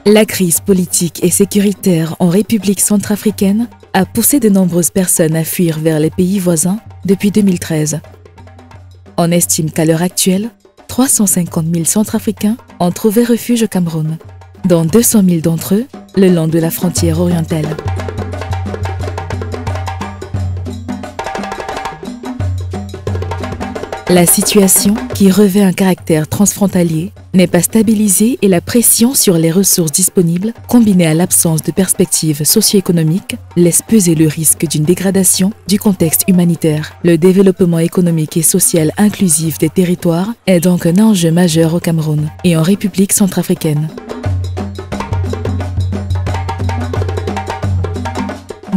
La crise politique et sécuritaire en République centrafricaine a poussé de nombreuses personnes à fuir vers les pays voisins depuis 2013. On estime qu'à l'heure actuelle, 350 000 Centrafricains ont trouvé refuge au Cameroun, dont 200 000 d'entre eux le long de la frontière orientale. La situation, qui revêt un caractère transfrontalier, n'est pas stabilisée et la pression sur les ressources disponibles, combinée à l'absence de perspectives socio-économiques, laisse peser le risque d'une dégradation du contexte humanitaire. Le développement économique et social inclusif des territoires est donc un enjeu majeur au Cameroun et en République centrafricaine.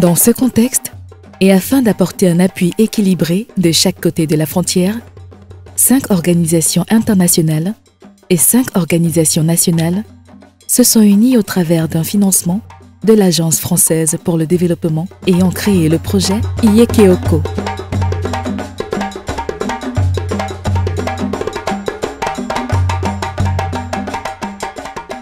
Dans ce contexte, et afin d'apporter un appui équilibré de chaque côté de la frontière, 5 organisations internationales et 5 organisations nationales se sont unies au travers d'un financement de l'Agence française pour le développement et ont créé le projet Iyekeoko.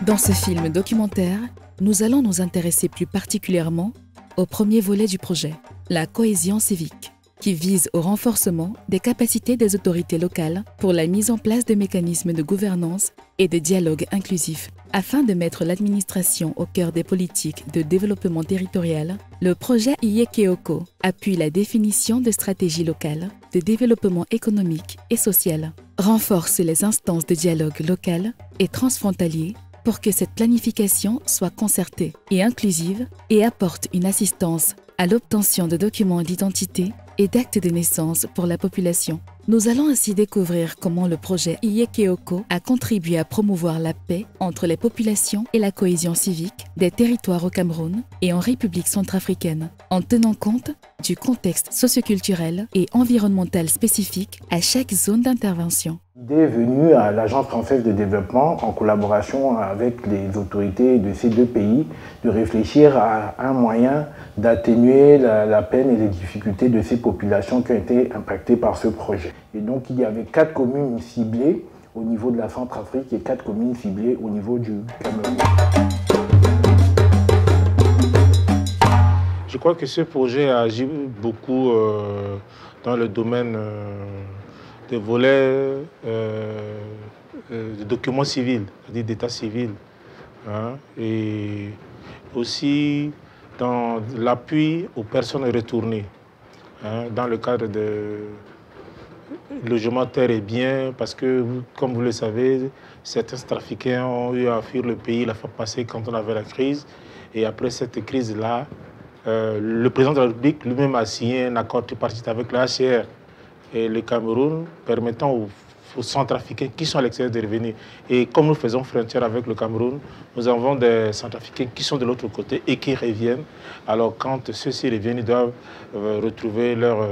Dans ce film documentaire, nous allons nous intéresser plus particulièrement au premier volet du projet, la cohésion civique, qui vise au renforcement des capacités des autorités locales pour la mise en place de mécanismes de gouvernance et de dialogue inclusif. Afin de mettre l'administration au cœur des politiques de développement territorial, le projet Iyekeoko appuie la définition de stratégies locales de développement économique et social, renforce les instances de dialogue local et transfrontalier pour que cette planification soit concertée et inclusive et apporte une assistance à l'obtention de documents d'identité et d'actes de naissance pour la population. Nous allons ainsi découvrir comment le projet Iyekeoko a contribué à promouvoir la paix entre les populations et la cohésion civique des territoires au Cameroun et en République centrafricaine, en tenant compte du contexte socioculturel et environnemental spécifique à chaque zone d'intervention. L'idée est venue à l'Agence française de développement en collaboration avec les autorités de ces deux pays de réfléchir à un moyen d'atténuer la peine et les difficultés de ces populations qui ont été impactées par ce projet. Et donc il y avait 4 communes ciblées au niveau de la Centrafrique et 4 communes ciblées au niveau du Cameroun. Je crois que ce projet a agi beaucoup dans le domaine des volets de documents civils, c'est-à-dire d'état civil, hein, et aussi dans l'appui aux personnes retournées, hein, dans le cadre de logement, terre et biens, parce que, comme vous le savez, certains trafiquants ont eu à fuir le pays la fois passée quand on avait la crise, et après cette crise-là, le président de la République lui-même a signé un accord tripartite avec la HCR et le Cameroun, permettant aux Centrafricains qui sont à l'extérieur de revenir. Et comme nous faisons frontière avec le Cameroun, nous avons des Centrafricains qui sont de l'autre côté et qui reviennent. Alors quand ceux-ci reviennent, ils doivent retrouver leurs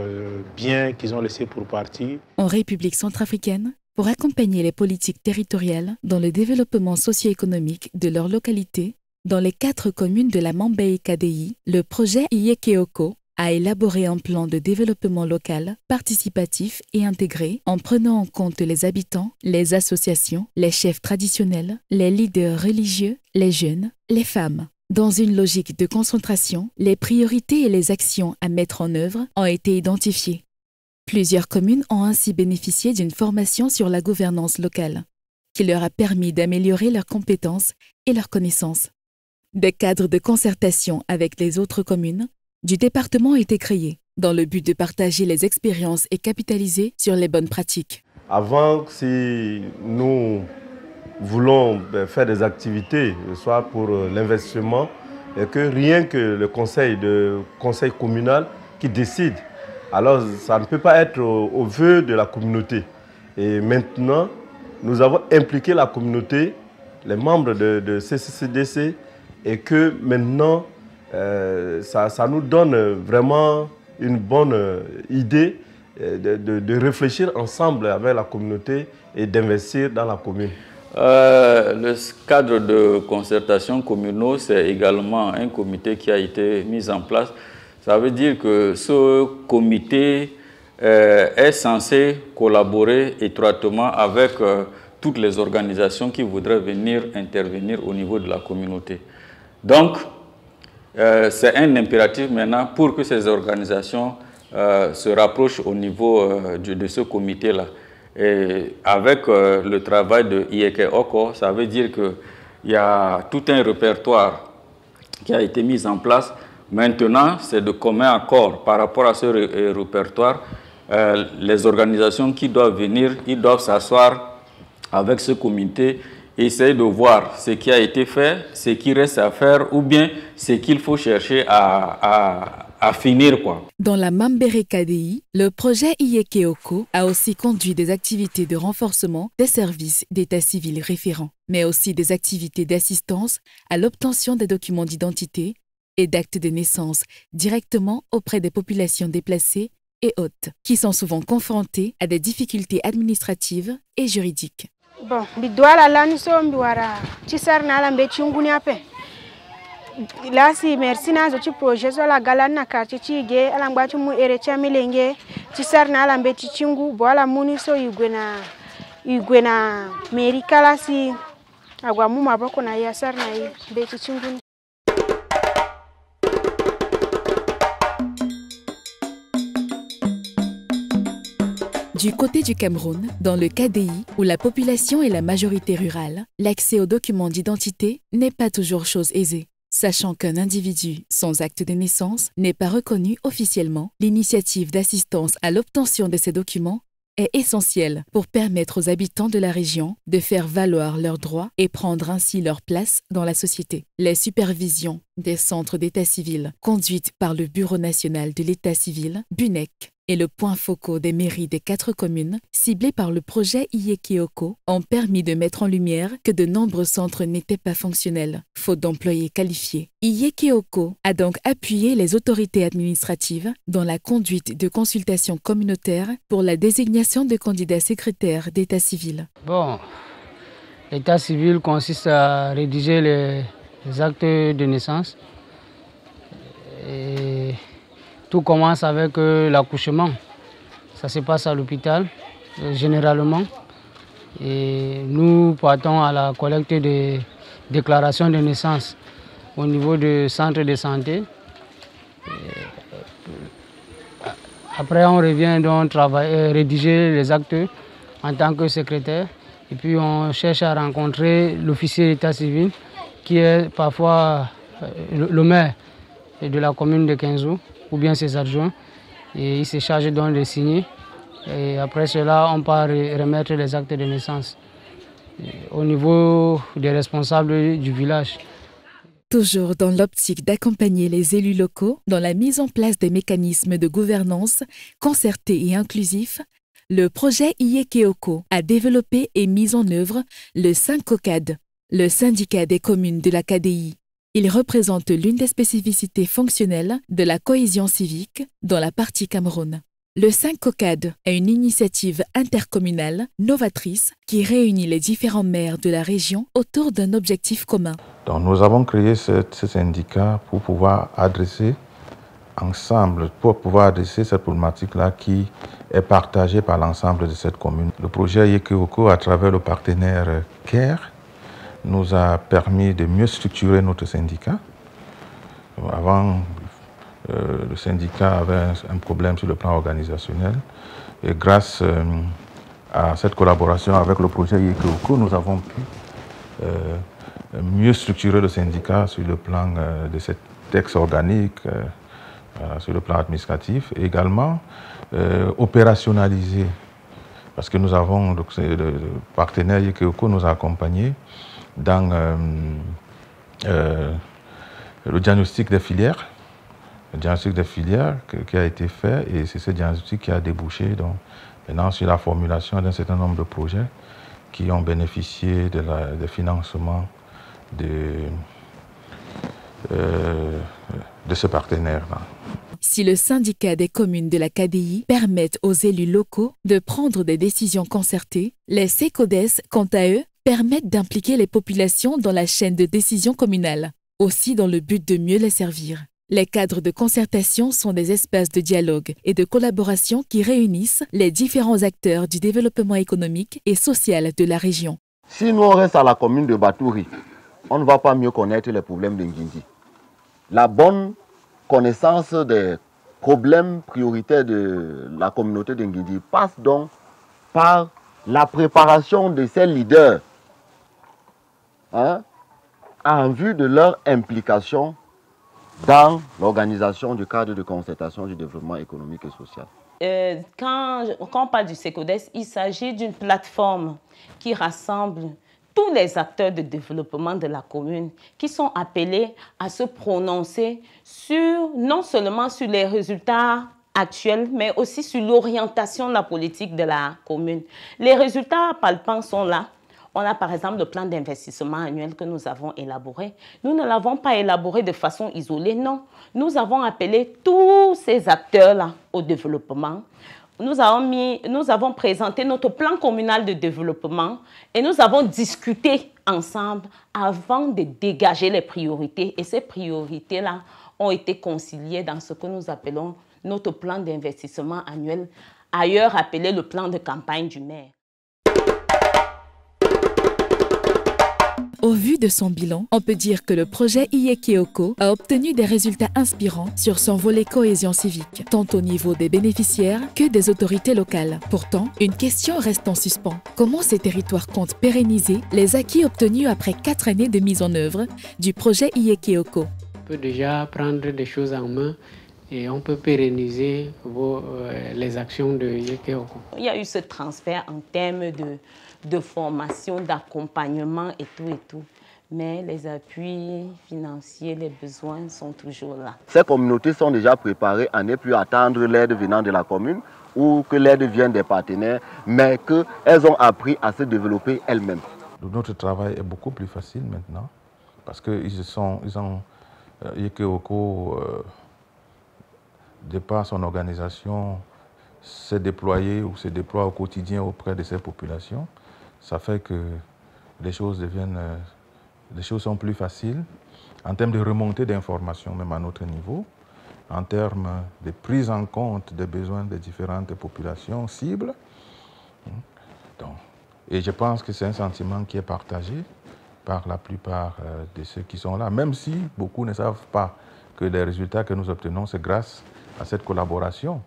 biens qu'ils ont laissés pour partir. En République centrafricaine, pour accompagner les politiques territoriales dans le développement socio-économique de leur localité, dans les 4 communes de la Mambéi-KDI, le projet Iyekeoko a élaboré un plan de développement local, participatif et intégré en prenant en compte les habitants, les associations, les chefs traditionnels, les leaders religieux, les jeunes, les femmes. Dans une logique de concentration, les priorités et les actions à mettre en œuvre ont été identifiées. Plusieurs communes ont ainsi bénéficié d'une formation sur la gouvernance locale, qui leur a permis d'améliorer leurs compétences et leurs connaissances. Des cadres de concertation avec les autres communes du département ont été créés dans le but de partager les expériences et capitaliser sur les bonnes pratiques. Avant, si nous voulons faire des activités, soit pour l'investissement, et que rien que le conseil communal qui décide, alors ça ne peut pas être au vœu de la communauté. Et maintenant, nous avons impliqué la communauté, les membres de CCCDC, et que maintenant, ça nous donne vraiment une bonne idée de réfléchir ensemble avec la communauté et d'investir dans la commune. Le cadre de concertation communaux, c'est également un comité qui a été mis en place. Ça veut dire que ce comité est censé collaborer étroitement avec toutes les organisations qui voudraient venir intervenir au niveau de la communauté. Donc, c'est un impératif maintenant pour que ces organisations se rapprochent au niveau de ce comité-là. Et avec le travail de IEK Oko, ça veut dire qu'il y a tout un répertoire qui a été mis en place. Maintenant, c'est de commun accord par rapport à ce répertoire. Les organisations qui doivent venir, ils doivent s'asseoir avec ce comité, essayer de voir ce qui a été fait, ce qui reste à faire ou bien ce qu'il faut chercher à finir, quoi. Dans la Mambere KDI, le projet IEK Oko a aussi conduit des activités de renforcement des services d'état civil référents, mais aussi des activités d'assistance à l'obtention des documents d'identité et d'actes de naissance directement auprès des populations déplacées et hautes, qui sont souvent confrontées à des difficultés administratives et juridiques. Bon, bidwala lani so mbiwara chisar na la mbe chunguni ape. Là si merci na zo chi projet so la galana ka chi ge ala ngba chi mu ere cha milenge chisar na la mbe chichingu bo ala muni so igwena Amerika la si agwa mu maboko na yasar na mbe chichingu. Du côté du Cameroun, dans le KDI, où la population est la majorité rurale, l'accès aux documents d'identité n'est pas toujours chose aisée. Sachant qu'un individu sans acte de naissance n'est pas reconnu officiellement, l'initiative d'assistance à l'obtention de ces documents est essentielle pour permettre aux habitants de la région de faire valoir leurs droits et prendre ainsi leur place dans la société. Les supervisions des centres d'état civil conduites par le Bureau national de l'état civil, BUNEC, et le point focal des mairies des 4 communes, ciblés par le projet IEK Oko, ont permis de mettre en lumière que de nombreux centres n'étaient pas fonctionnels, faute d'employés qualifiés. IEK Oko a donc appuyé les autorités administratives dans la conduite de consultations communautaires pour la désignation de candidats secrétaires d'état civil. Bon, l'état civil consiste à rédiger les actes de naissance. Et tout commence avec l'accouchement. Ça se passe à l'hôpital, généralement. Et nous partons à la collecte des déclarations de naissance au niveau du centre de santé. Après, on revient donc rédiger les actes en tant que secrétaire. Et puis, on cherche à rencontrer l'officier d'état civil, qui est parfois le maire de la commune de Kinzou, ou bien ses adjoints, et il se charge donc de signer. Et après cela, on part remettre les actes de naissance au niveau des responsables du village. Toujours dans l'optique d'accompagner les élus locaux dans la mise en place des mécanismes de gouvernance concertés et inclusifs, le projet IEK Oko a développé et mis en œuvre le SYNCOCAD, le syndicat des communes de la KDI. Il représente l'une des spécificités fonctionnelles de la cohésion civique dans la partie Cameroun. Le SYNCOCAD est une initiative intercommunale novatrice qui réunit les différents maires de la région autour d'un objectif commun. Donc nous avons créé ce syndicat pour pouvoir adresser ensemble, cette problématique-là qui est partagée par l'ensemble de cette commune. Le projet IEK Oko, à travers le partenaire CARE, nous a permis de mieux structurer notre syndicat. Avant, le syndicat avait un problème sur le plan organisationnel. Et grâce à cette collaboration avec le projet IEK Oko, nous avons pu mieux structurer le syndicat sur le plan de cet texte organique, sur le plan administratif, et également opérationnaliser. Parce que nous avons, le partenaire IEK Oko nous a accompagnés dans le diagnostic des filières. Le diagnostic des filières qui a été fait, et c'est ce diagnostic qui a débouché donc, maintenant sur la formulation d'un certain nombre de projets qui ont bénéficié des financements de ce partenaire-là. Si le syndicat des communes de la KDI permet aux élus locaux de prendre des décisions concertées, les CECODES, quant à eux, permettent d'impliquer les populations dans la chaîne de décision communale, aussi dans le but de mieux les servir. Les cadres de concertation sont des espaces de dialogue et de collaboration qui réunissent les différents acteurs du développement économique et social de la région. Si nous on reste à la commune de Batouri, on ne va pas mieux connaître les problèmes d'Ngindi. La bonne connaissance des problèmes prioritaires de la communauté d'Ngindi passe donc par la préparation de ces leaders en vue de leur implication dans l'organisation du cadre de concertation du développement économique et social. Quand on parle du SECODES, il s'agit d'une plateforme qui rassemble tous les acteurs de développement de la commune qui sont appelés à se prononcer non seulement sur les résultats actuels, mais aussi sur l'orientation de la politique de la commune. Les résultats palpants sont là. On a par exemple le plan d'investissement annuel que nous avons élaboré. Nous ne l'avons pas élaboré de façon isolée, non. Nous avons appelé tous ces acteurs-là au développement. Nous avons présenté notre plan communal de développement et nous avons discuté ensemble avant de dégager les priorités. Et ces priorités-là ont été conciliées dans ce que nous appelons notre plan d'investissement annuel, ailleurs appelé le plan de campagne du maire. Au vu de son bilan, on peut dire que le projet Iyekeoko a obtenu des résultats inspirants sur son volet cohésion civique, tant au niveau des bénéficiaires que des autorités locales. Pourtant, une question reste en suspens. Comment ces territoires comptent pérenniser les acquis obtenus après 4 années de mise en œuvre du projet Iyekeoko? On peut déjà prendre des choses en main et on peut pérenniser les actions de Iyekeoko. Il y a eu ce transfert en termes de formation, d'accompagnement et tout. Mais les appuis financiers, les besoins sont toujours là. Ces communautés sont déjà préparées à ne plus attendre l'aide venant de la commune ou que l'aide vienne des partenaires, mais qu'elles ont appris à se développer elles-mêmes. Notre travail est beaucoup plus facile maintenant parce que Iyekeoko, de par son organisation, s'est déployé ou se déploie au quotidien auprès de ces populations. Ça fait que les choses sont plus faciles en termes de remontée d'informations, même à notre niveau, en termes de prise en compte des besoins des différentes populations cibles. Et je pense que c'est un sentiment qui est partagé par la plupart de ceux qui sont là, même si beaucoup ne savent pas que les résultats que nous obtenons, c'est grâce à cette collaboration.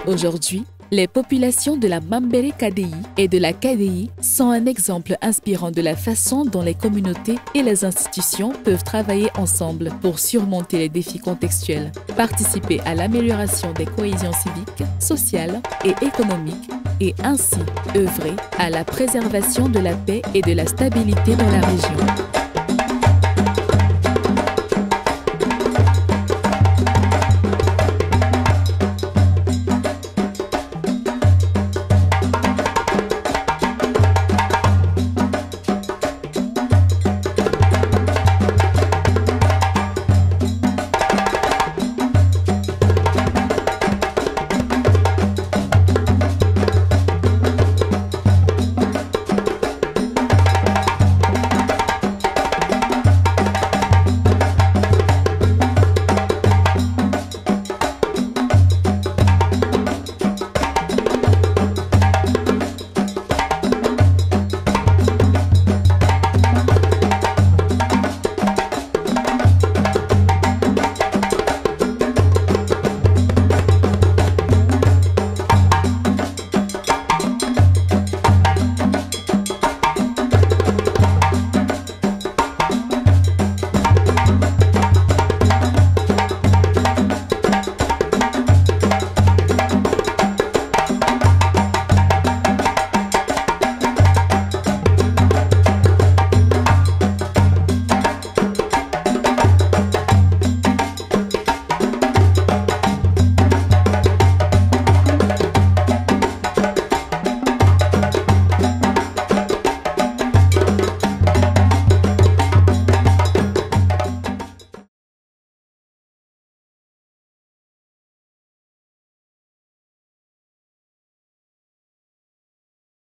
Aujourd'hui, les populations de la Mambere KDI et de la KDI sont un exemple inspirant de la façon dont les communautés et les institutions peuvent travailler ensemble pour surmonter les défis contextuels, participer à l'amélioration des cohésions civiques, sociales et économiques et ainsi œuvrer à la préservation de la paix et de la stabilité dans la région.